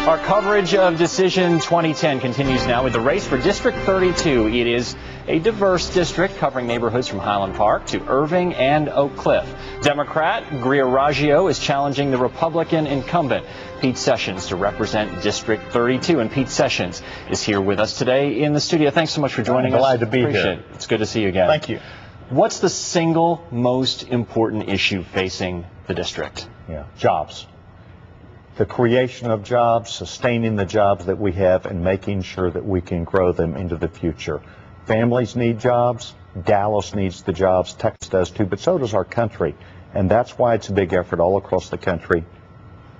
Our coverage of Decision 2010 continues now with the race for District 32. It is a diverse district covering neighborhoods from Highland Park to Irving and Oak Cliff. Democrat Greer Raggio is challenging the Republican incumbent Pete Sessions to represent District 32. And Pete Sessions is here with us today in the studio. Thanks so much for joining us. Glad to be here. It's good to see you again. Thank you. What's the single most important issue facing the district? Jobs. The creation of jobs, sustaining the jobs that we have, and making sure that we can grow them into the future. Families need jobs. Dallas needs the jobs. Texas does too, but so does our country. And that's why it's a big effort all across the country.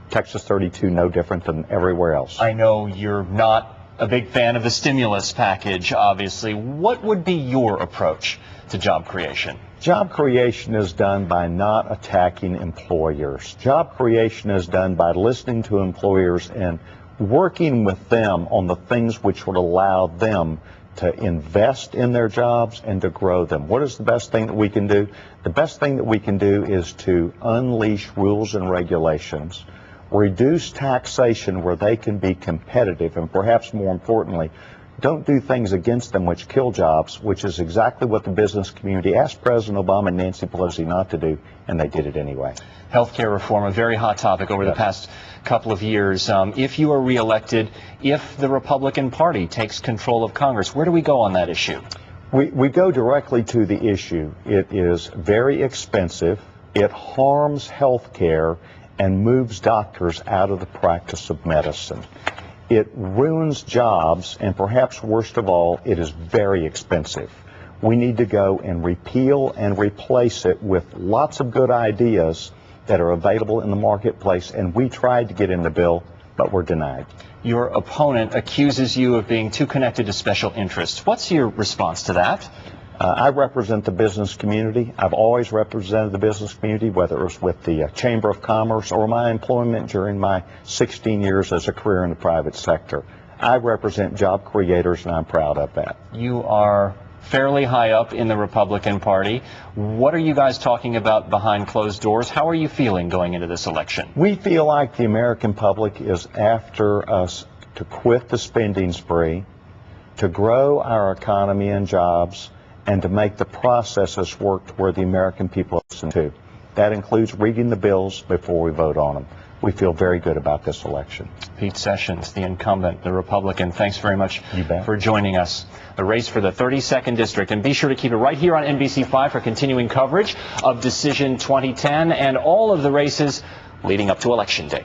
Texas 32, no different than everywhere else. I know you're not a big fan of the stimulus package, obviously. What would be your approach to job creation? Job creation is done by not attacking employers. Job creation is done by listening to employers and working with them on the things which would allow them to invest in their jobs and to grow them. What is the best thing that we can do? The best thing that we can do is to unleash rules and regulations, reduce taxation where they can be competitive, and perhaps more importantly, don't do things against them which kill jobs, which is exactly what the business community asked President Obama and Nancy Pelosi not to do, and they did it anyway. Healthcare reform, a very hot topic over the past couple of years. If you are reelected, if the Republican Party takes control of Congress, where do we go on that issue? We go directly to the issue. It is very expensive. It harms health care and moves doctors out of the practice of medicine. It ruins jobs, and perhaps worst of all, it is very expensive. We need to go and repeal and replace it with lots of good ideas that are available in the marketplace, and we tried to get in the bill, but were denied. Your opponent accuses you of being too connected to special interests. What's your response to that? I represent the business community. I've always represented the business community, whether it was with the Chamber of Commerce or my employment during my 16 years as a career in the private sector. I represent job creators, and I'm proud of that. You are fairly high up in the Republican Party. What are you guys talking about behind closed doors? How are you feeling going into this election? We feel like the American public is after us to quit the spending spree, to grow our economy and jobs, and to make the processes work to where the American people listen to. That includes reading the bills before we vote on them. We feel very good about this election. Pete Sessions, the incumbent, the Republican, thanks very much for joining us. The race for the 32nd District. And be sure to keep it right here on NBC 5 for continuing coverage of Decision 2010 and all of the races leading up to Election Day.